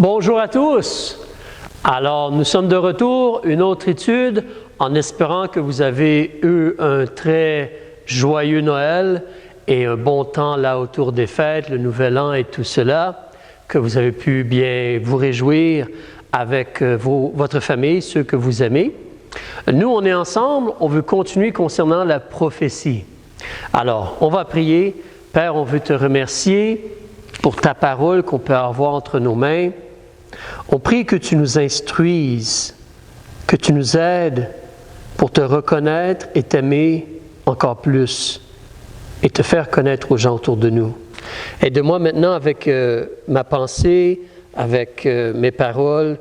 Bonjour à tous. Alors, nous sommes de retour, une autre étude, en espérant que vous avez eu un très joyeux Noël et un bon temps là autour des fêtes, le Nouvel An et tout cela, que vous avez pu bien vous réjouir avec votre famille, ceux que vous aimez. Nous, on est ensemble, on veut continuer concernant la prophétie. Alors, on va prier. Père, on veut te remercier pour ta parole qu'on peut avoir entre nos mains. On prie que tu nous instruises, que tu nous aides pour te reconnaître et t'aimer encore plus et te faire connaître aux gens autour de nous. Aide-moi maintenant avec ma pensée, avec mes paroles.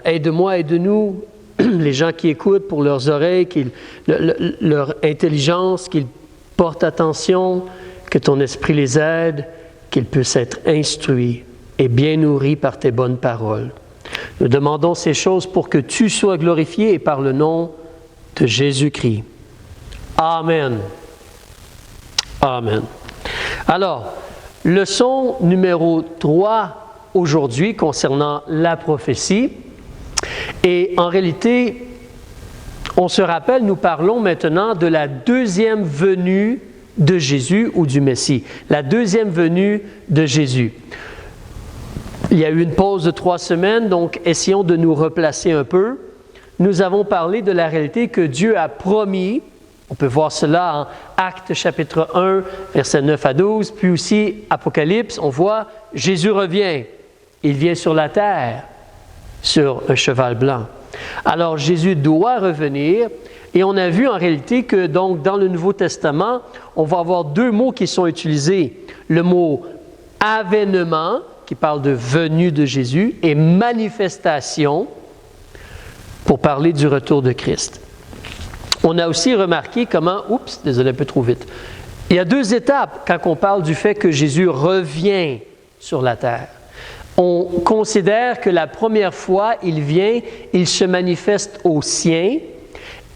Aide-moi, aide-nous, les gens qui écoutent pour leurs oreilles, leur intelligence, qu'ils portent attention, que ton esprit les aide, qu'ils puissent être instruits et bien nourris par tes bonnes paroles. Nous demandons ces choses pour que tu sois glorifié et par le nom de Jésus-Christ. Amen. Amen. Alors, leçon numéro 3 aujourd'hui concernant la prophétie. Et en réalité, on se rappelle, nous parlons maintenant de la deuxième venue de Jésus ou du Messie. La deuxième venue de Jésus. Il y a eu une pause de 3 semaines, donc essayons de nous replacer un peu. Nous avons parlé de la réalité que Dieu a promis. On peut voir cela en Actes chapitre 1, versets 9 à 12. Puis aussi, Apocalypse, on voit Jésus revient. Il vient sur la terre, sur un cheval blanc. Alors, Jésus doit revenir. Et on a vu en réalité que donc dans le Nouveau Testament, on va avoir 2 mots qui sont utilisés. Le mot « avènement », qui parle de venue de Jésus, et « manifestation », pour parler du retour de Christ. On a aussi remarqué comment, désolé un peu trop vite, il y a 2 étapes quand on parle du fait que Jésus revient sur la terre. On considère que la première fois, il vient, il se manifeste aux siens,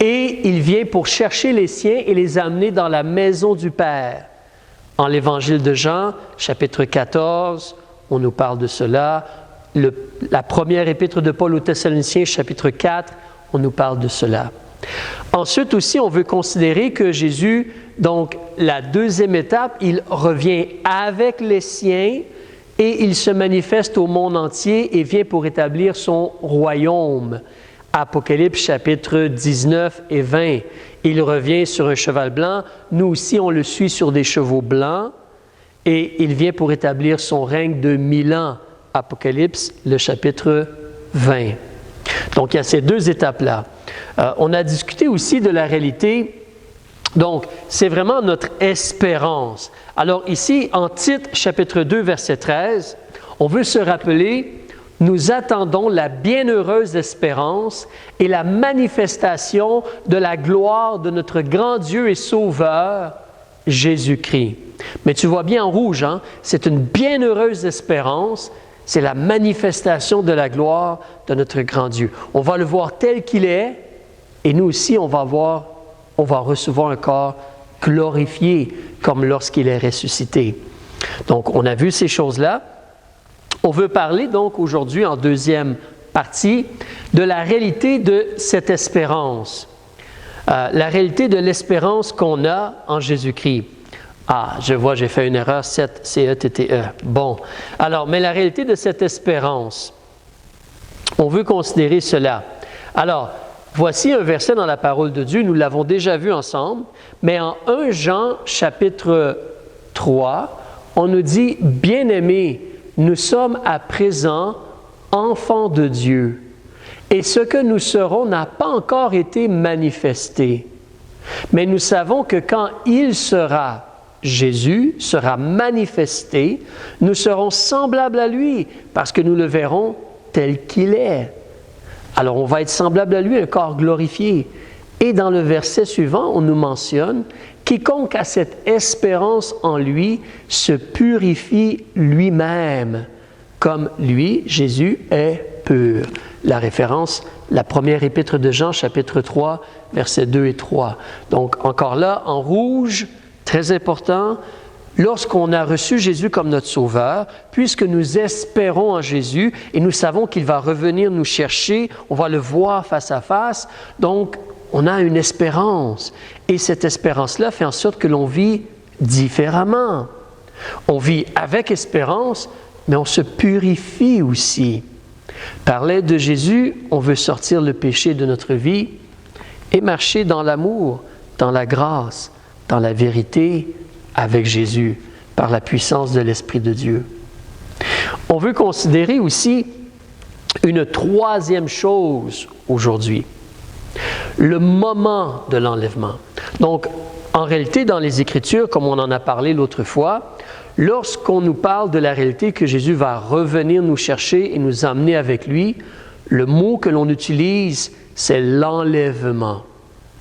et il vient pour chercher les siens et les amener dans la maison du Père. En l'Évangile de Jean, chapitre 14, on nous parle de cela. La première épître de Paul aux Thessaloniciens, chapitre 4, on nous parle de cela. Ensuite aussi, on veut considérer que Jésus, donc la deuxième étape, il revient avec les siens et il se manifeste au monde entier et vient pour établir son royaume. Apocalypse chapitre 19 et 20. Il revient sur un cheval blanc. Nous aussi, on le suit sur des chevaux blancs. Et il vient pour établir son règne de 1000 ans. Apocalypse, le chapitre 20. Donc, il y a ces 2 étapes-là. On a discuté aussi de la réalité. Donc, c'est vraiment notre espérance. Alors ici, en Tite, chapitre 2, verset 13, on veut se rappeler: nous attendons la bienheureuse espérance et la manifestation de la gloire de notre grand Dieu et Sauveur, Jésus-Christ. Mais tu vois bien en rouge, hein? C'est une bienheureuse espérance, c'est la manifestation de la gloire de notre grand Dieu. On va le voir tel qu'il est, et nous aussi, on va recevoir un corps glorifié, comme lorsqu'il est ressuscité. Donc, on a vu ces choses-là. On veut parler donc aujourd'hui, en deuxième partie, de la réalité de cette espérance. La réalité de l'espérance qu'on a en Jésus-Christ. Ah, je vois, j'ai fait une erreur, 7, C-E-T-T-E. Bon, alors, mais la réalité de cette espérance, on veut considérer cela. Alors, voici un verset dans la parole de Dieu, nous l'avons déjà vu ensemble, mais en 1 Jean, chapitre 3, on nous dit « Bien-aimés, nous sommes à présent enfants de Dieu, et ce que nous serons n'a pas encore été manifesté. Mais nous savons que quand il sera, Jésus, sera manifesté, nous serons semblables à lui, parce que nous le verrons tel qu'il est. » Alors, on va être semblable à lui, un corps glorifié. Et dans le verset suivant, on nous mentionne « Quiconque a cette espérance en lui se purifie lui-même, comme lui, Jésus, est pur. » La référence, la première épître de Jean, chapitre 3, versets 2 et 3. Donc, encore là, en rouge, très important, lorsqu'on a reçu Jésus comme notre Sauveur, puisque nous espérons en Jésus et nous savons qu'il va revenir nous chercher, on va le voir face à face, donc on a une espérance. Et cette espérance-là fait en sorte que l'on vit différemment. On vit avec espérance, mais on se purifie aussi. Par l'aide de Jésus, on veut sortir le péché de notre vie et marcher dans l'amour, dans la grâce, dans la vérité avec Jésus, par la puissance de l'Esprit de Dieu. On veut considérer aussi une troisième chose aujourd'hui, le moment de l'enlèvement. Donc, en réalité, dans les Écritures, comme on en a parlé l'autre fois, lorsqu'on nous parle de la réalité que Jésus va revenir nous chercher et nous emmener avec lui, le mot que l'on utilise, c'est l'enlèvement.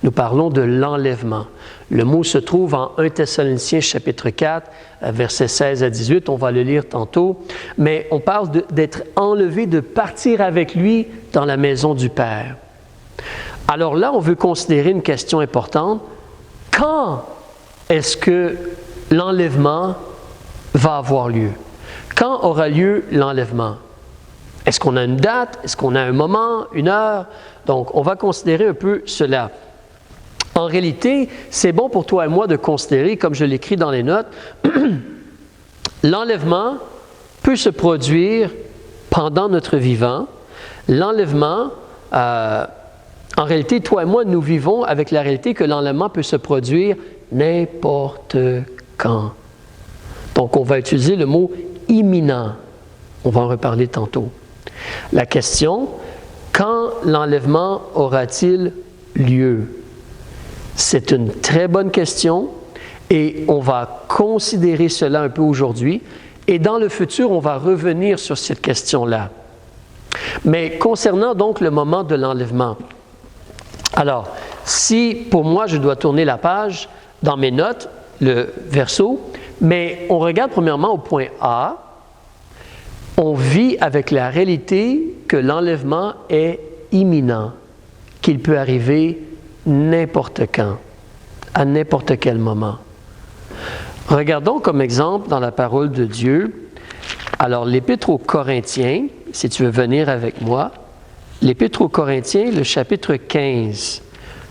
Nous parlons de l'enlèvement. Le mot se trouve en 1 Thessaloniciens chapitre 4, versets 16 à 18. On va le lire tantôt. Mais on parle d'être enlevé, de partir avec lui dans la maison du Père. Alors là, on veut considérer une question importante. Quand est-ce que l'enlèvement va avoir lieu? Quand aura lieu l'enlèvement? Est-ce qu'on a une date? Est-ce qu'on a un moment, une heure? Donc, on va considérer un peu cela. En réalité, c'est bon pour toi et moi de considérer, comme je l'écris dans les notes, l'enlèvement peut se produire pendant notre vivant. L'enlèvement, en réalité, toi et moi, nous vivons avec la réalité que l'enlèvement peut se produire n'importe quand. Donc, on va utiliser le mot « imminent ». On va en reparler tantôt. La question, quand l'enlèvement aura-t-il lieu? C'est une très bonne question et on va considérer cela un peu aujourd'hui. Et dans le futur, on va revenir sur cette question-là. Mais concernant donc le moment de l'enlèvement, alors, si pour moi je dois tourner la page dans mes notes, le verso, mais on regarde premièrement au point A, on vit avec la réalité que l'enlèvement est imminent, qu'il peut arriver n'importe quand, à n'importe quel moment. Regardons comme exemple dans la parole de Dieu, alors l'Épître aux Corinthiens, si tu veux venir avec moi, l'Épître aux Corinthiens, le chapitre 15.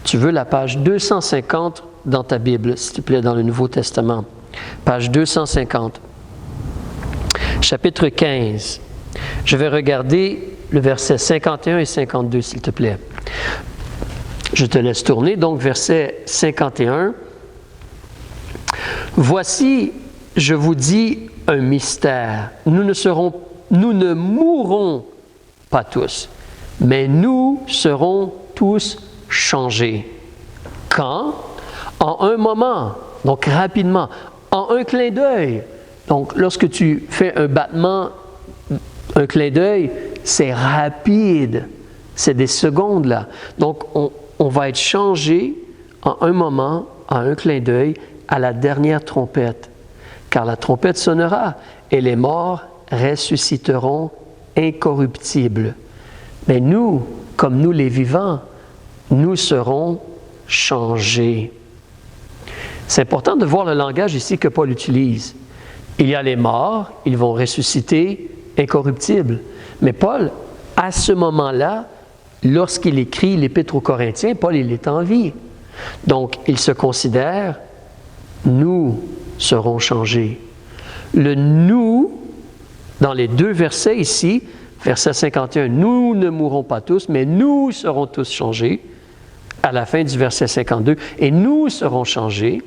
Tu veux la page 250 dans ta Bible, s'il te plaît, dans le Nouveau Testament. Page 250. Chapitre 15. Je vais regarder le verset 51 et 52, s'il te plaît. Je te laisse tourner. Donc, verset 51. « Voici, je vous dis un mystère. Nous ne mourrons pas tous, mais nous serons tous changés. » Quand? En un moment, donc rapidement, en un clin d'œil. Donc, lorsque tu fais un battement, un clin d'œil, c'est rapide. C'est des secondes là. Donc, on va être changé en un moment, en un clin d'œil, à la dernière trompette. Car la trompette sonnera et les morts ressusciteront incorruptibles. Mais nous, comme nous les vivants, nous serons changés. C'est important de voir le langage ici que Paul utilise. Il y a les morts, ils vont ressusciter incorruptibles. Mais Paul, à ce moment-là, lorsqu'il écrit l'Épître aux Corinthiens, Paul, il est en vie. Donc, il se considère, nous serons changés. Le « nous », dans les deux versets ici, verset 51, « Nous ne mourrons pas tous, mais nous serons tous changés », à la fin du verset 52, « Et nous serons changés »,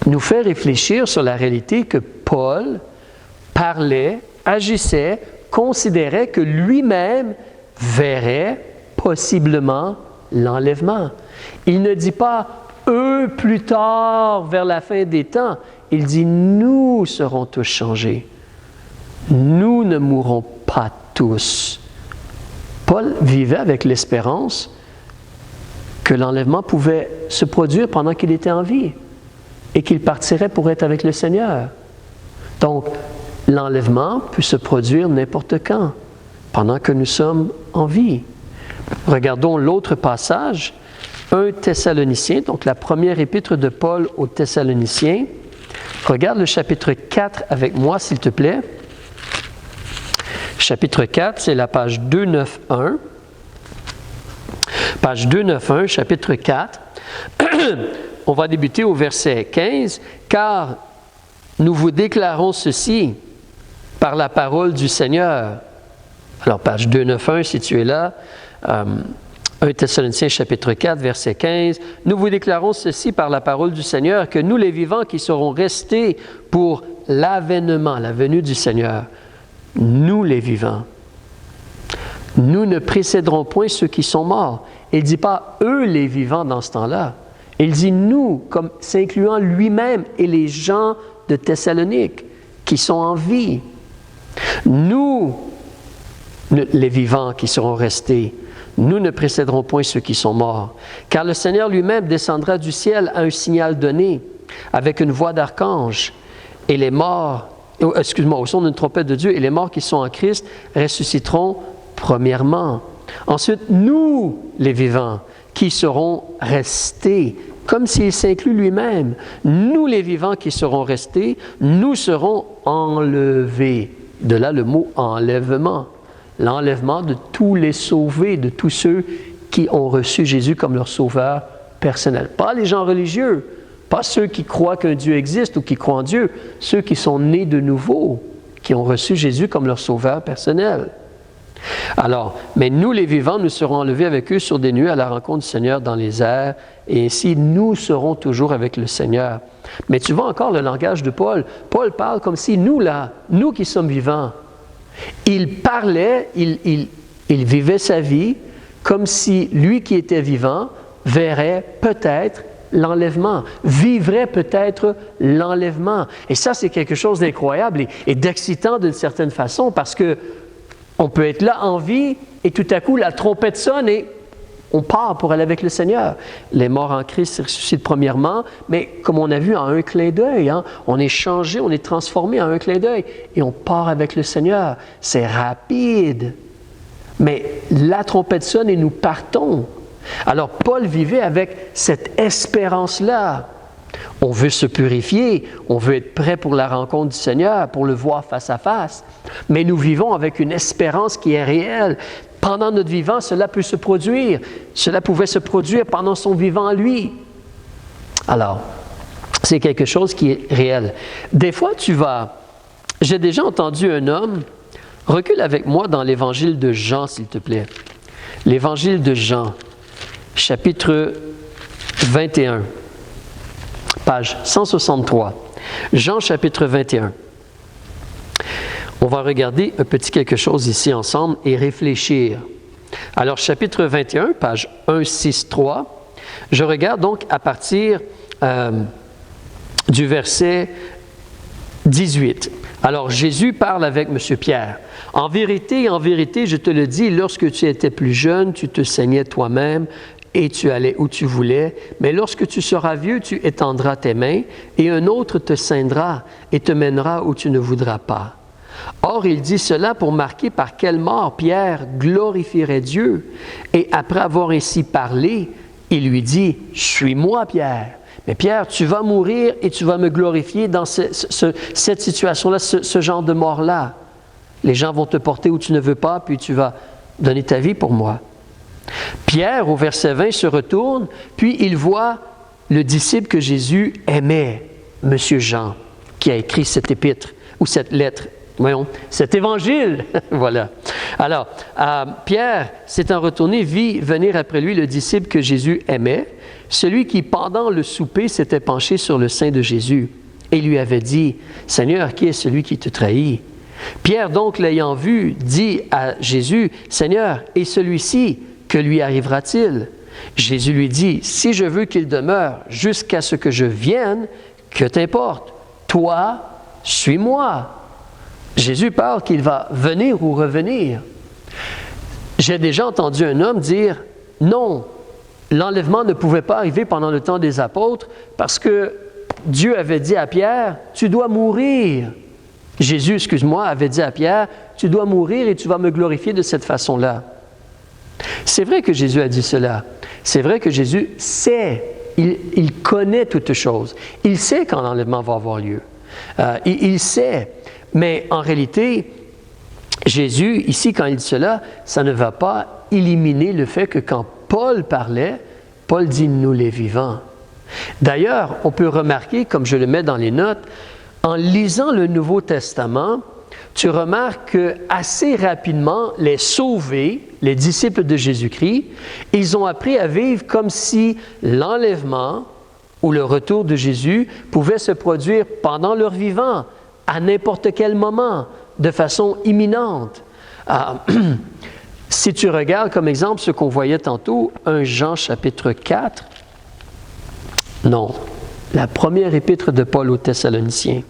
nous fait réfléchir sur la réalité que Paul parlait, agissait, considérait que lui-même verrait possiblement l'enlèvement. Il ne dit pas « eux plus tard, vers la fin des temps », il dit « nous serons tous changés ». Nous ne mourrons pas tous. Paul vivait avec l'espérance que l'enlèvement pouvait se produire pendant qu'il était en vie et qu'il partirait pour être avec le Seigneur. Donc, l'enlèvement peut se produire n'importe quand, pendant que nous sommes en vie. Regardons l'autre passage, 1 Thessaloniciens, donc la première épître de Paul aux Thessaloniciens, Regarde le chapitre 4 avec moi, s'il te plaît. Chapitre 4, c'est la page 291. Page 291, chapitre 4. On va débuter au verset 15. « Car nous vous déclarons ceci par la parole du Seigneur. » Alors, page 291, si tu es là, 1 Thessaloniciens chapitre 4, verset 15. « Nous vous déclarons ceci par la parole du Seigneur, que nous les vivants qui serons restés pour l'avènement, la venue du Seigneur, nous les vivants, nous ne précéderons point ceux qui sont morts. » Il ne dit pas « eux les vivants » dans ce temps-là. Il dit « nous », comme s'incluant lui-même et les gens de Thessalonique qui sont en vie. Nous, les vivants qui seront restés, nous ne précéderons point ceux qui sont morts. Car le Seigneur lui-même descendra du ciel à un signal donné, avec une voix d'archange, et les morts, au son d'une trompette de Dieu, et les morts qui sont en Christ ressusciteront premièrement. Ensuite, nous, les vivants, qui serons restés, comme s'il s'inclut lui-même. Nous, les vivants qui serons restés, nous serons enlevés. De là le mot enlèvement. L'enlèvement de tous les sauvés, de tous ceux qui ont reçu Jésus comme leur sauveur personnel. Pas les gens religieux, pas ceux qui croient qu'un Dieu existe ou qui croient en Dieu, ceux qui sont nés de nouveau, qui ont reçu Jésus comme leur sauveur personnel. Alors, mais nous les vivants, nous serons enlevés avec eux sur des nuées à la rencontre du Seigneur dans les airs, et ainsi nous serons toujours avec le Seigneur. Mais tu vois encore le langage de Paul. Paul parle comme si nous là, nous qui sommes vivants, il parlait, il vivait sa vie comme si lui qui était vivant verrait peut-être l'enlèvement, vivrait peut-être l'enlèvement. Et ça, c'est quelque chose d'incroyable et d'excitant d'une certaine façon parce que on peut être là en vie et tout à coup la trompette sonne et on part pour aller avec le Seigneur. Les morts en Christ ressuscitent premièrement, mais comme on a vu en un clin d'œil, on est changé, on est transformé en un clin d'œil et on part avec le Seigneur. C'est rapide, mais la trompette sonne et nous partons. Alors Paul vivait avec cette espérance-là. On veut se purifier, on veut être prêt pour la rencontre du Seigneur, pour le voir face à face, mais nous vivons avec une espérance qui est réelle. Pendant notre vivant, cela peut se produire. Cela pouvait se produire pendant son vivant à lui. Alors, c'est quelque chose qui est réel. Des fois, j'ai déjà entendu un homme, recule avec moi dans l'Évangile de Jean, s'il te plaît. L'Évangile de Jean, chapitre 21. Page 163. Jean chapitre 21. On va regarder un petit quelque chose ici ensemble et réfléchir. Alors, chapitre 21, page 163. Je regarde donc à partir du verset 18. Alors, Jésus parle avec M. Pierre. « En vérité, je te le dis, lorsque tu étais plus jeune, tu te saignais toi-même, et tu allais où tu voulais, mais lorsque tu seras vieux, tu étendras tes mains, et un autre te ceindra et te mènera où tu ne voudras pas. » Or, il dit cela pour marquer par quelle mort Pierre glorifierait Dieu. Et après avoir ainsi parlé, il lui dit « Suis-moi, Pierre. » Mais Pierre, tu vas mourir et tu vas me glorifier dans cette situation-là, ce genre de mort-là. Les gens vont te porter où tu ne veux pas, puis tu vas donner ta vie pour moi. Pierre, au verset 20, se retourne, puis il voit le disciple que Jésus aimait, M. Jean, qui a écrit cette épître, ou cette lettre, voyons, cet évangile. Voilà. Alors, Pierre, s'étant retourné, vit venir après lui le disciple que Jésus aimait, celui qui, pendant le souper, s'était penché sur le sein de Jésus et lui avait dit, « Seigneur, qui est celui qui te trahit? » Pierre, donc, l'ayant vu, dit à Jésus, « Seigneur, et celui-ci, que lui arrivera-t-il? » Jésus lui dit, « Si je veux qu'il demeure jusqu'à ce que je vienne, que t'importe? Toi, suis-moi. » Jésus parle qu'il va venir ou revenir. J'ai déjà entendu un homme dire, « Non, l'enlèvement ne pouvait pas arriver pendant le temps des apôtres parce que Dieu avait dit à Pierre, « Tu dois mourir. » Jésus, avait dit à Pierre, « Tu dois mourir et tu vas me glorifier de cette façon-là. » C'est vrai que Jésus a dit cela. C'est vrai que Jésus sait, il connaît toutes choses. Il sait quand l'enlèvement va avoir lieu. Il sait. Mais en réalité, Jésus, ici, quand il dit cela, ça ne va pas éliminer le fait que quand Paul parlait, Paul dit « nous les vivants ». D'ailleurs, on peut remarquer, comme je le mets dans les notes, en lisant le Nouveau Testament, tu remarques que assez rapidement, les sauvés, les disciples de Jésus-Christ, ils ont appris à vivre comme si l'enlèvement ou le retour de Jésus pouvait se produire pendant leur vivant, à n'importe quel moment, de façon imminente. Si tu regardes comme exemple ce qu'on voyait tantôt, 1 Jean chapitre 4, non, la première épître de Paul aux Thessaloniciens,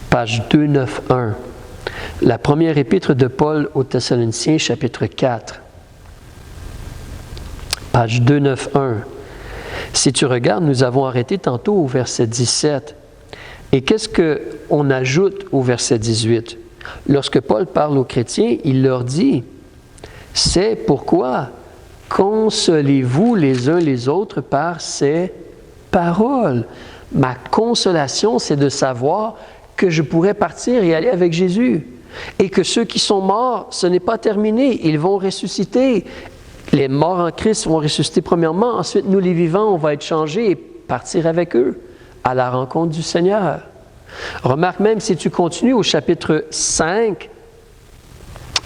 page 291. La première épître de Paul aux Thessaloniciens, chapitre 4, page 291. Si tu regardes, nous avons arrêté tantôt au verset 17. Et qu'est-ce qu'on ajoute au verset 18? Lorsque Paul parle aux chrétiens, il leur dit, « C'est pourquoi consolez-vous les uns les autres par ces paroles. » Ma consolation, c'est de savoir que je pourrais partir et aller avec Jésus. Et que ceux qui sont morts, ce n'est pas terminé. Ils vont ressusciter. Les morts en Christ vont ressusciter premièrement. Ensuite, nous les vivants, on va être changés et partir avec eux à la rencontre du Seigneur. Remarque même si tu continues au chapitre 5,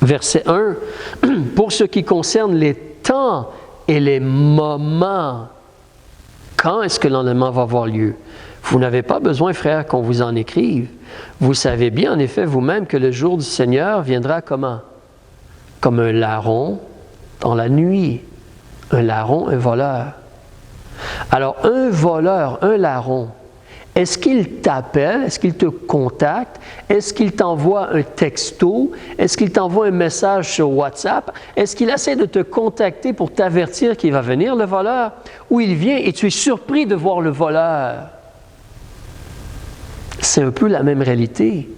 verset 1, « Pour ce qui concerne les temps et les moments, quand est-ce que l'enlèvement va avoir lieu? Vous n'avez pas besoin, frères, qu'on vous en écrive. Vous savez bien, en effet, vous-même, que le jour du Seigneur viendra comment? Comme un larron dans la nuit. Un larron, un voleur. Alors, un voleur, un larron, est-ce qu'il t'appelle? Est-ce qu'il te contacte? Est-ce qu'il t'envoie un texto? Est-ce qu'il t'envoie un message sur WhatsApp? Est-ce qu'il essaie de te contacter pour t'avertir qu'il va venir, le voleur? Ou il vient et tu es surpris de voir le voleur? C'est un peu la même réalité.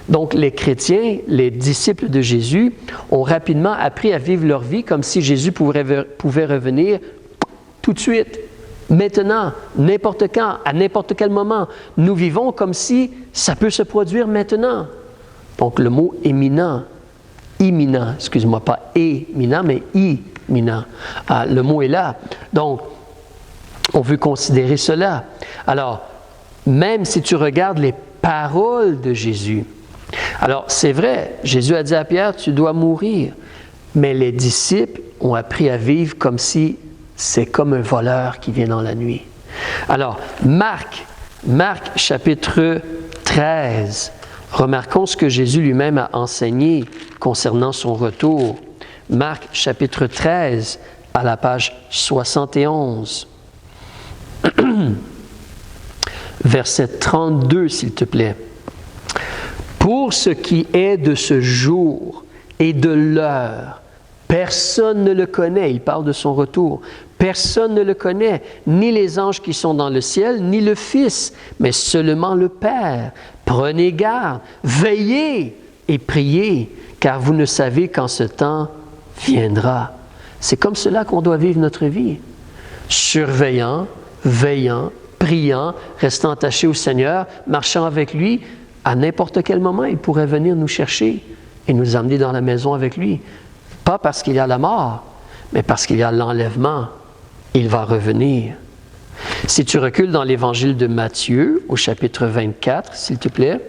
Donc, les chrétiens, les disciples de Jésus, ont rapidement appris à vivre leur vie comme si Jésus pouvait revenir tout de suite. Maintenant, n'importe quand, à n'importe quel moment, nous vivons comme si ça peut se produire maintenant. Donc, le mot imminent, excuse-moi, pas éminent, mais imminent. Le mot est là. Donc, on veut considérer cela. Alors, même si tu regardes les paroles de Jésus, alors c'est vrai, Jésus a dit à Pierre, tu dois mourir. Mais les disciples ont appris à vivre comme si c'est comme un voleur qui vient dans la nuit. Alors, Marc chapitre 13. Remarquons ce que Jésus lui-même a enseigné concernant son retour. Marc chapitre 13, à la page 71. Verset 32, s'il te plaît. « Pour ce qui est de ce jour et de l'heure, personne ne le connaît. » Il parle de son retour. « Personne ne le connaît, ni les anges qui sont dans le ciel, ni le Fils, mais seulement le Père. Prenez garde, veillez et priez, car vous ne savez quand ce temps viendra. » C'est comme cela qu'on doit vivre notre vie. Surveillant, veillant, priant, restant attaché au Seigneur, marchant avec lui, à n'importe quel moment, il pourrait venir nous chercher et nous emmener dans la maison avec lui. Pas parce qu'il y a la mort, mais parce qu'il y a l'enlèvement. Il va revenir. Si tu recules dans l'Évangile de Matthieu, au chapitre 24, s'il te plaît,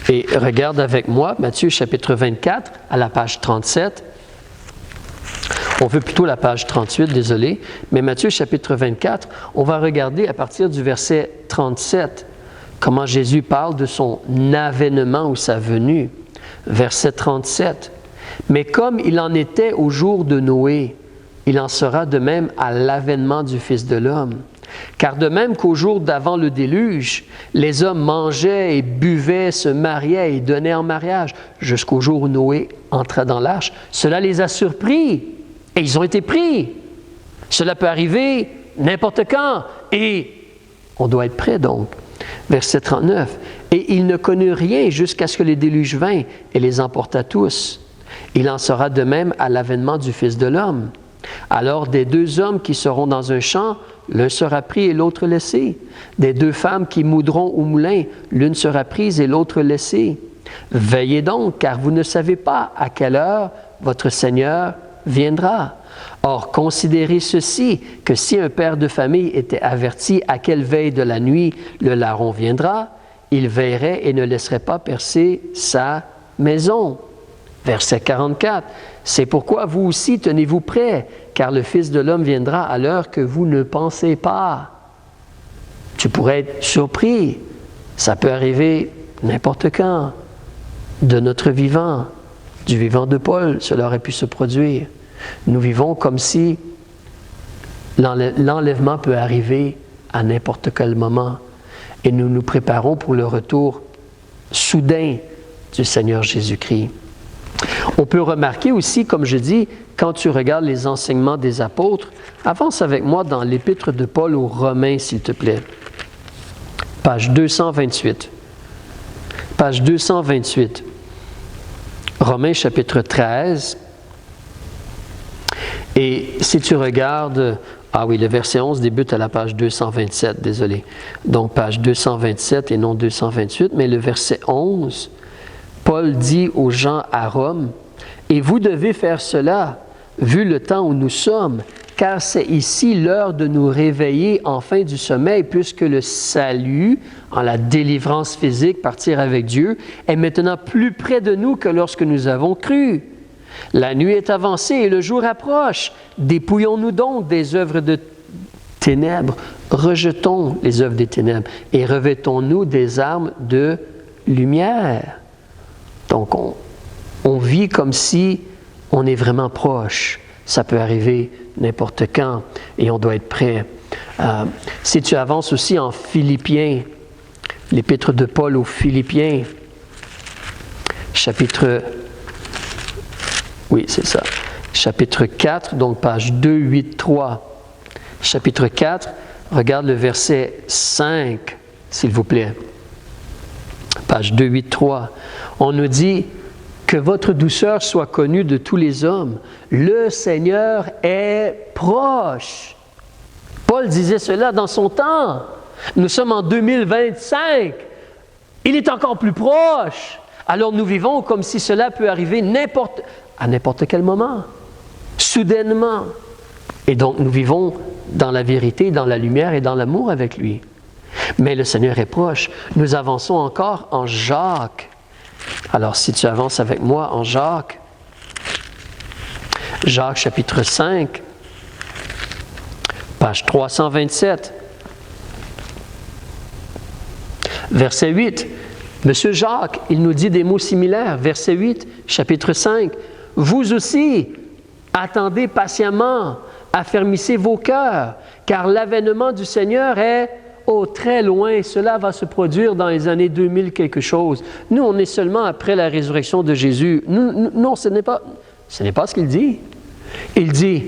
et regarde avec moi, Matthieu chapitre 24, à la page 37. On veut plutôt la page 38, désolé, mais Matthieu chapitre 24, on va regarder à partir du verset 37, comment Jésus parle de son avènement ou sa venue. Verset 37. « Mais comme il en était au jour de Noé, il en sera de même à l'avènement du Fils de l'homme. Car de même qu'au jour d'avant le déluge, les hommes mangeaient et buvaient, se mariaient et donnaient en mariage, jusqu'au jour où Noé entra dans l'arche, cela les a surpris. Et ils ont été pris. Cela peut arriver n'importe quand. Et on doit être prêt donc. Verset 39. « Et il ne connut rien jusqu'à ce que les déluges vinrent et les emporta tous. Il en sera de même à l'avènement du Fils de l'homme. Alors des 2 hommes qui seront dans un champ, l'un sera pris et l'autre laissé. Des 2 femmes qui moudront au moulin, l'une sera prise et l'autre laissée. Veillez donc, car vous ne savez pas à quelle heure votre Seigneur viendra. Or, considérez ceci, que si un père de famille était averti à quelle veille de la nuit le larron viendra, il veillerait et ne laisserait pas percer sa maison. Verset 44. C'est pourquoi vous aussi tenez-vous prêts, car le Fils de l'homme viendra à l'heure que vous ne pensez pas. Tu pourrais être surpris. Ça peut arriver n'importe quand. De notre vivant, du vivant de Paul, cela aurait pu se produire. Nous vivons comme si l'enlèvement peut arriver à n'importe quel moment. Et nous nous préparons pour le retour soudain du Seigneur Jésus-Christ. On peut remarquer aussi, comme je dis, quand tu regardes les enseignements des apôtres, avance avec moi dans l'épître de Paul aux Romains, s'il te plaît. Page 228. Page 228. Romains chapitre 13. Et si tu regardes, le verset 11 débute à la page 227, désolé. Donc page 227 et non 228, mais le verset 11, Paul dit aux gens à Rome, « Et vous devez faire cela, vu le temps où nous sommes, car c'est ici l'heure de nous réveiller enfin du sommeil, puisque le salut, en la délivrance physique, partir avec Dieu, est maintenant plus près de nous que lorsque nous avons cru. La nuit est avancée et le jour approche. Dépouillons-nous donc des œuvres de ténèbres, rejetons les œuvres des ténèbres et revêtons-nous des armes de lumière. » Donc, on vit comme si on est vraiment proche. Ça peut arriver n'importe quand et on doit être prêt. Si tu avances aussi en Philippiens, l'épître de Paul aux Philippiens, chapitre 4, donc page 283. Chapitre 4, regarde le verset 5, s'il vous plaît. Page 283. On nous dit que votre douceur soit connue de tous les hommes. Le Seigneur est proche. Paul disait cela dans son temps. Nous sommes en 2025. Il est encore plus proche. Alors nous vivons comme si cela peut arriver à n'importe quel moment, soudainement. Et donc nous vivons dans la vérité, dans la lumière et dans l'amour avec lui. Mais le Seigneur est proche. Nous avançons encore en Jacques. Alors, si tu avances avec moi en Jacques, Jacques chapitre 5, page 327, verset 8. Monsieur Jacques, il nous dit des mots similaires. Verset 8, chapitre 5. Vous aussi, attendez patiemment, affermissez vos cœurs, car l'avènement du Seigneur est très loin. Cela va se produire dans les années 2000 quelque chose. Nous, on est seulement après la résurrection de Jésus. Non, ce n'est pas ce qu'il dit. Il dit,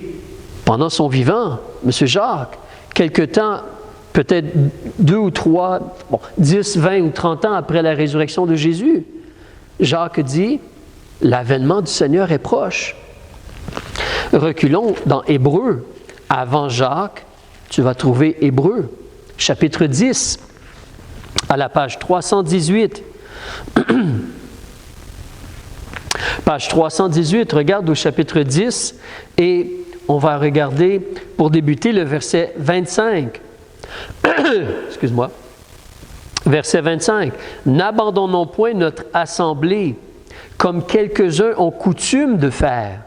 pendant son vivant, M. Jacques, quelque temps, peut-être 2 ou 3, 10, 20 ou 30 ans après la résurrection de Jésus, Jacques dit, l'avènement du Seigneur est proche. Reculons dans Hébreux. Avant Jacques, tu vas trouver Hébreux. Chapitre 10, à la page 318. Page 318, regarde au chapitre 10 et on va regarder, pour débuter, le verset 25. Excuse-moi. Verset 25. « N'abandonnons point notre assemblée, comme quelques-uns ont coutume de faire,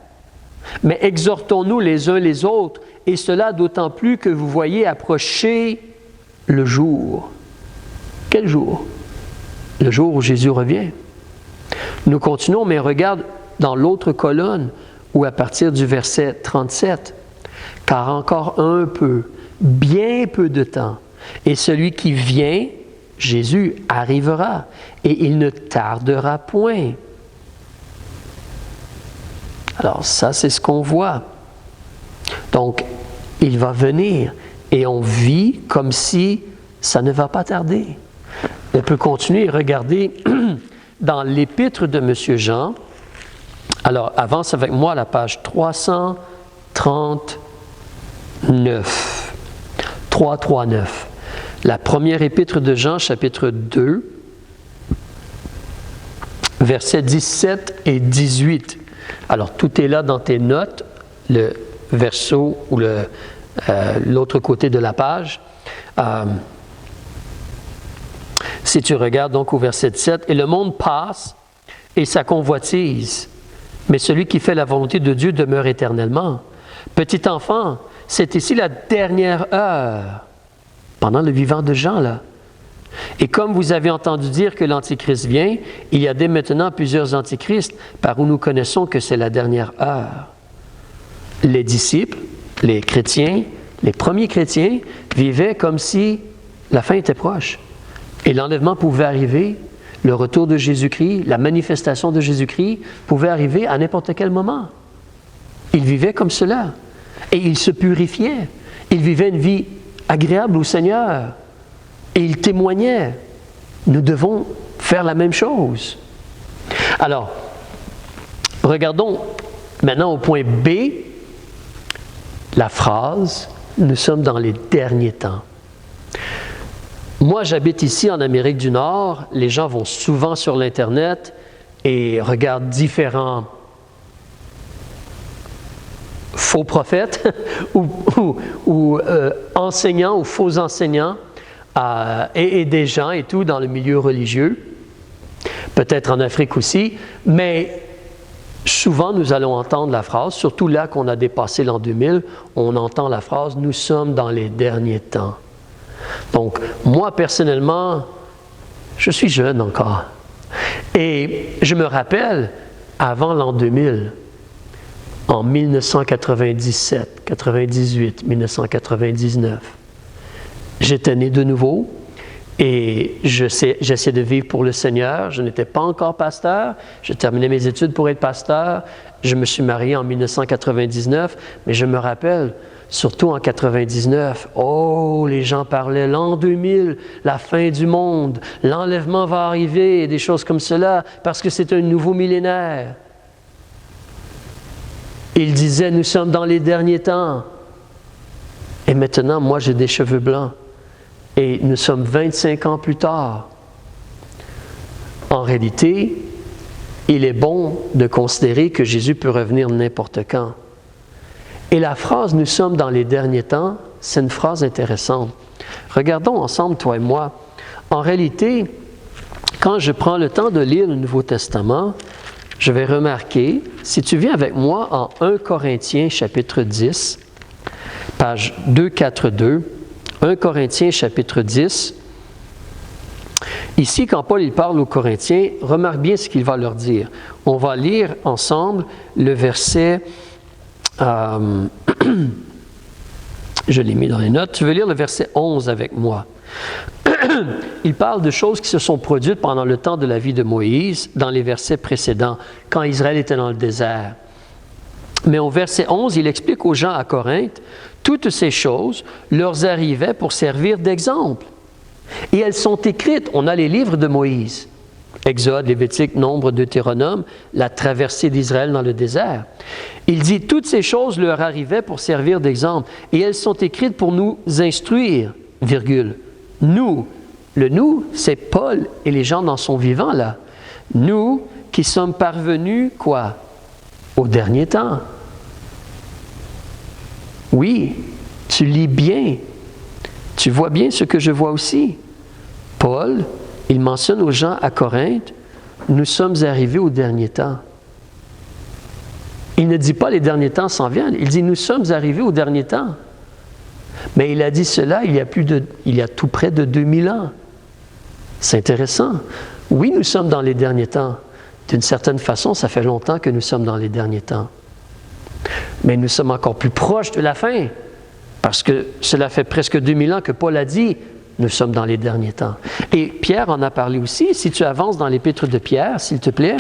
mais exhortons-nous les uns les autres, et cela d'autant plus que vous voyez approcher le jour. » Quel jour? Le jour où Jésus revient. Nous continuons, mais regarde dans l'autre colonne, ou à partir du verset 37. « Car encore un peu, bien peu de temps, et celui qui vient, Jésus, arrivera, et il ne tardera point. » Alors ça, c'est ce qu'on voit. Donc, il va venir. Et on vit comme si ça ne va pas tarder. On peut continuer et regarder dans l'épître de M. Jean. Alors, avance avec moi à la page 300. 39. 3, 3, 9. La première épître de Jean, chapitre 2, versets 17 et 18. Alors, tout est là dans tes notes, le verso ou l'autre côté de la page. Si tu regardes donc au verset 17, « Et le monde passe et sa convoitise, mais celui qui fait la volonté de Dieu demeure éternellement. Petit enfant, c'est ici la dernière heure. » Pendant le vivant de Jean, là. Et comme vous avez entendu dire que l'Antichrist vient, il y a dès maintenant plusieurs Antichrists par où nous connaissons que c'est la dernière heure. Les disciples, les chrétiens, les premiers chrétiens vivaient comme si la fin était proche. Et l'enlèvement pouvait arriver, le retour de Jésus-Christ, la manifestation de Jésus-Christ pouvait arriver à n'importe quel moment. Ils vivaient comme cela. Et ils se purifiaient. Ils vivaient une vie agréable au Seigneur. Et ils témoignaient. Nous devons faire la même chose. Alors, regardons maintenant au point B, la phrase « Nous sommes dans les derniers temps ». Moi, j'habite ici en Amérique du Nord. Les gens vont souvent sur l'Internet et regardent différents faux prophètes ou enseignants ou faux enseignants et des gens et tout dans le milieu religieux, peut-être en Afrique aussi, mais souvent nous allons entendre la phrase, surtout là qu'on a dépassé l'an 2000, on entend la phrase « Nous sommes dans les derniers temps ». Donc, moi personnellement, je suis jeune encore. Et je me rappelle, avant l'an 2000, en 1997, 98, 1999, j'étais né de nouveau et j'essaie de vivre pour le Seigneur. Je n'étais pas encore pasteur. J'ai terminé mes études pour être pasteur. Je me suis marié en 1999, mais je me rappelle, surtout en 99, oh, les gens parlaient l'an 2000, la fin du monde, l'enlèvement va arriver, des choses comme cela, parce que c'est un nouveau millénaire. Ils disaient, nous sommes dans les derniers temps. Et maintenant, moi, j'ai des cheveux blancs. Et nous sommes 25 ans plus tard. En réalité, il est bon de considérer que Jésus peut revenir n'importe quand. Et la phrase « Nous sommes dans les derniers temps », c'est une phrase intéressante. Regardons ensemble, toi et moi. En réalité, quand je prends le temps de lire le Nouveau Testament, je vais remarquer, si tu viens avec moi en 1 Corinthiens chapitre 10, page 242, 1 Corinthiens chapitre 10, ici, quand Paul il parle aux Corinthiens, remarque bien ce qu'il va leur dire. On va lire ensemble le verset... je l'ai mis dans les notes. Tu veux lire le verset 11 avec moi? Il parle de choses qui se sont produites pendant le temps de la vie de Moïse, dans les versets précédents, quand Israël était dans le désert. Mais au verset 11, il explique aux gens à Corinthe, toutes ces choses leur arrivaient pour servir d'exemple. Et elles sont écrites, on a les livres de Moïse, Exode, Lévitique, Nombre, Deutéronome, la traversée d'Israël dans le désert. Il dit, toutes ces choses leur arrivaient pour servir d'exemple, et elles sont écrites pour nous instruire, virgule. Nous, le nous, c'est Paul et les gens dans son vivant là. Nous qui sommes parvenus, quoi? Au dernier temps. Oui, tu lis bien. Tu vois bien ce que je vois aussi. Paul, il mentionne aux gens à Corinthe, nous sommes arrivés au dernier temps. Il ne dit pas les derniers temps s'en viennent, il dit nous sommes arrivés au dernier temps. Mais il a dit cela il y a tout près de 2000 ans. C'est intéressant. Oui, nous sommes dans les derniers temps. D'une certaine façon, ça fait longtemps que nous sommes dans les derniers temps. Mais nous sommes encore plus proches de la fin, parce que cela fait presque 2000 ans que Paul a dit nous sommes dans les derniers temps. Et Pierre en a parlé aussi. Si tu avances dans l'épître de Pierre, s'il te plaît.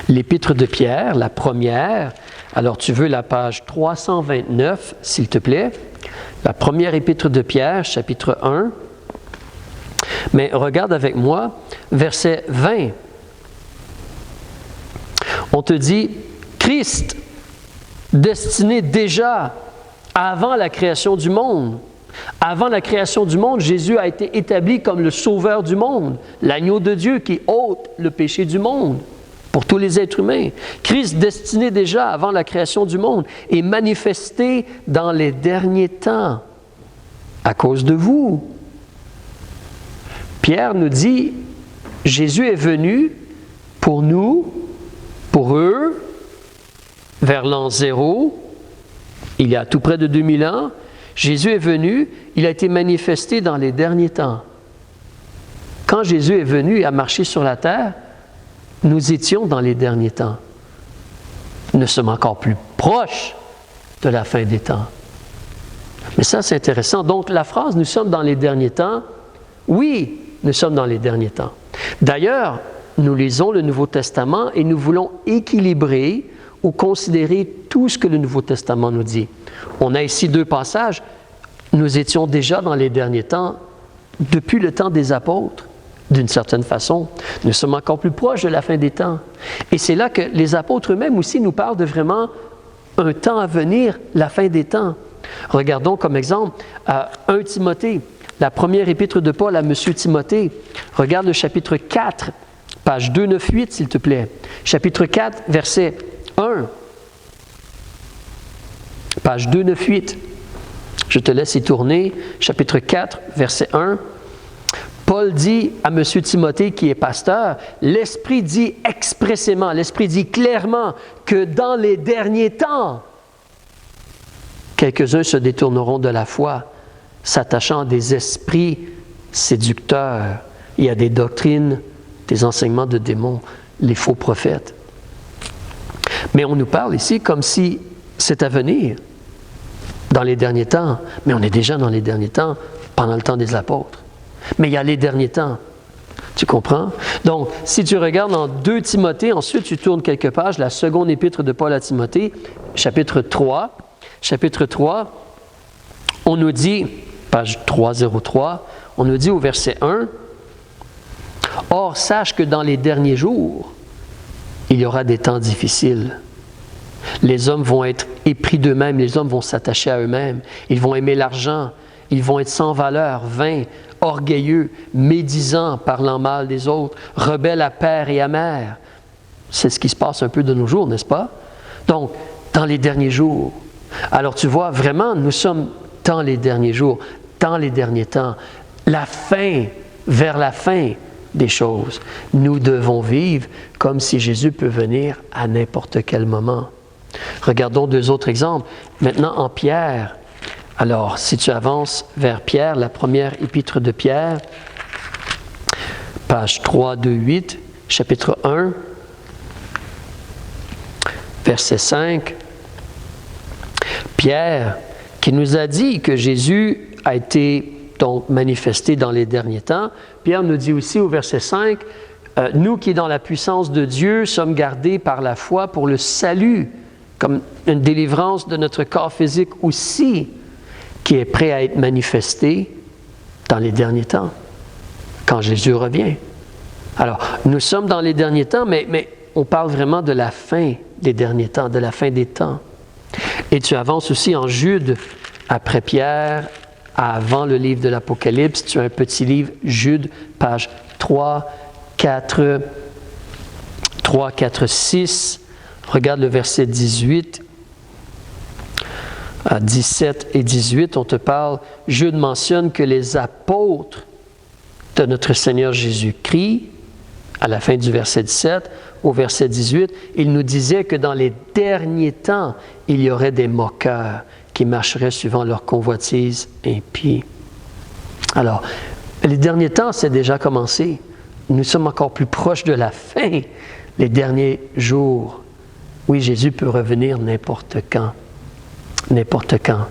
L'épître de Pierre, la première. Alors, tu veux la page 329, s'il te plaît. La première épître de Pierre, chapitre 1. Mais regarde avec moi, verset 20. On te dit, Christ destiné déjà avant la création du monde. Avant la création du monde, Jésus a été établi comme le sauveur du monde, l'agneau de Dieu qui ôte le péché du monde pour tous les êtres humains. Christ, destiné déjà avant la création du monde, est manifesté dans les derniers temps à cause de vous. Pierre nous dit, Jésus est venu pour nous, pour eux, vers l'an 0, il y a tout près de 2000 ans. Jésus est venu, il a été manifesté dans les derniers temps. Quand Jésus est venu et a marché sur la terre, nous étions dans les derniers temps. Nous sommes encore plus proches de la fin des temps. Mais ça, c'est intéressant. Donc, la phrase « nous sommes dans les derniers temps », oui, nous sommes dans les derniers temps. D'ailleurs, nous lisons le Nouveau Testament et nous voulons équilibrer ou considérer tout ce que le Nouveau Testament nous dit. On a ici 2 passages. Nous étions déjà dans les derniers temps, depuis le temps des apôtres, d'une certaine façon. Nous sommes encore plus proches de la fin des temps. Et c'est là que les apôtres eux-mêmes aussi nous parlent de vraiment un temps à venir, la fin des temps. Regardons comme exemple 1 Timothée, la première épître de Paul à M. Timothée. Regarde le chapitre 4, page 298, s'il te plaît. Chapitre 4, verset 1. Page 298. Je te laisse y tourner. Chapitre 4, verset 1. Paul dit à M. Timothée, qui est pasteur, l'Esprit dit expressément, l'Esprit dit clairement que dans les derniers temps, quelques-uns se détourneront de la foi, s'attachant à des esprits séducteurs. Il y a des doctrines, des enseignements de démons, les faux prophètes. Mais on nous parle ici comme si c'est à venir, dans les derniers temps. Mais on est déjà dans les derniers temps, pendant le temps des apôtres. Mais il y a les derniers temps. Tu comprends? Donc, si tu regardes en 2 Timothée, ensuite tu tournes quelques pages, la seconde épître de Paul à Timothée, chapitre 3. Chapitre 3, on nous dit, page 303, on nous dit au verset 1, « Or, sache que dans les derniers jours, il y aura des temps difficiles. Les hommes vont être épris d'eux-mêmes, les hommes vont s'attacher à eux-mêmes, ils vont aimer l'argent, ils vont être sans valeur, vains, orgueilleux, médisants, parlant mal des autres, rebelles à père et à mère. » C'est ce qui se passe un peu de nos jours, n'est-ce pas? Donc, dans les derniers jours. Alors tu vois, vraiment, nous sommes dans les derniers jours, dans les derniers temps, la fin, vers la fin des choses. Nous devons vivre comme si Jésus peut venir à n'importe quel moment. Regardons 2 autres exemples. Maintenant, en Pierre. Alors, si tu avances vers Pierre, la première épître de Pierre, page 328, chapitre 1, verset 5. Pierre, qui nous a dit que Jésus a été donc manifesté dans les derniers temps, Pierre nous dit aussi au verset 5, « Nous qui, dans la puissance de Dieu, sommes gardés par la foi pour le salut, comme une délivrance de notre corps physique aussi, qui est prêt à être manifesté dans les derniers temps, quand Jésus revient. » Alors, nous sommes dans les derniers temps, mais on parle vraiment de la fin des derniers temps, de la fin des temps. Et tu avances aussi en Jude, après Pierre, avant le livre de l'Apocalypse, tu as un petit livre, Jude, page 3, 4, 6. Regarde le verset 18. À 17 et 18, on te parle, Jude mentionne que les apôtres de notre Seigneur Jésus-Christ, à la fin du verset 17, au verset 18, il nous disait que dans les derniers temps, il y aurait des moqueurs qui marcheraient suivant leur convoitise impie. Alors, les derniers temps, c'est déjà commencé. Nous sommes encore plus proches de la fin, les derniers jours. Oui, Jésus peut revenir n'importe quand. N'importe quand.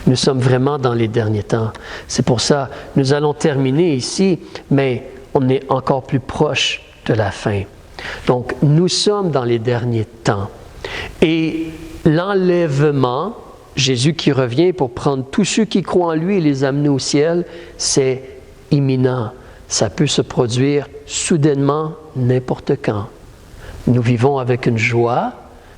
Nous sommes vraiment dans les derniers temps. C'est pour ça, nous allons terminer ici, mais on est encore plus proche de la fin. Donc, nous sommes dans les derniers temps. Et l'enlèvement, Jésus qui revient pour prendre tous ceux qui croient en lui et les amener au ciel, c'est imminent. Ça peut se produire soudainement, n'importe quand. Nous vivons avec une joie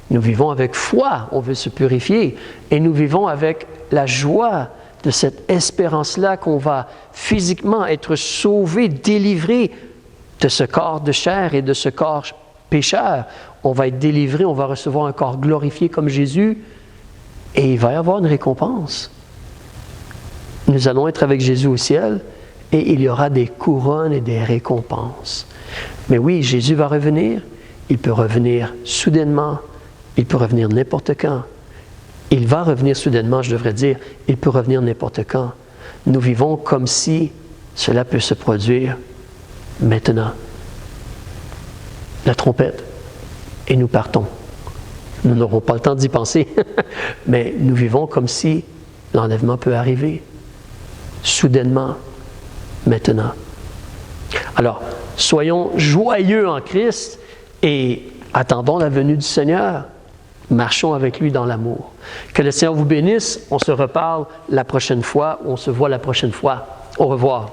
Nous vivons avec foi, on veut se purifier, et nous vivons avec la joie de cette espérance-là qu'on va physiquement être sauvé, délivré de ce corps de chair et de ce corps pécheur. On va être délivré, on va recevoir un corps glorifié comme Jésus, et il va y avoir une récompense. Nous allons être avec Jésus au ciel, et il y aura des couronnes et des récompenses. Mais oui, Jésus va revenir. Il peut revenir soudainement. Il peut revenir n'importe quand. Il va revenir soudainement, je devrais dire. Il peut revenir n'importe quand. Nous vivons comme si cela peut se produire maintenant. La trompette. Et nous partons. Nous n'aurons pas le temps d'y penser. Mais nous vivons comme si l'enlèvement peut arriver. Soudainement. Maintenant. Alors, soyons joyeux en Christ et attendons la venue du Seigneur. Marchons avec lui dans l'amour. Que le Seigneur vous bénisse. On se reparle la prochaine fois. On se voit la prochaine fois. Au revoir.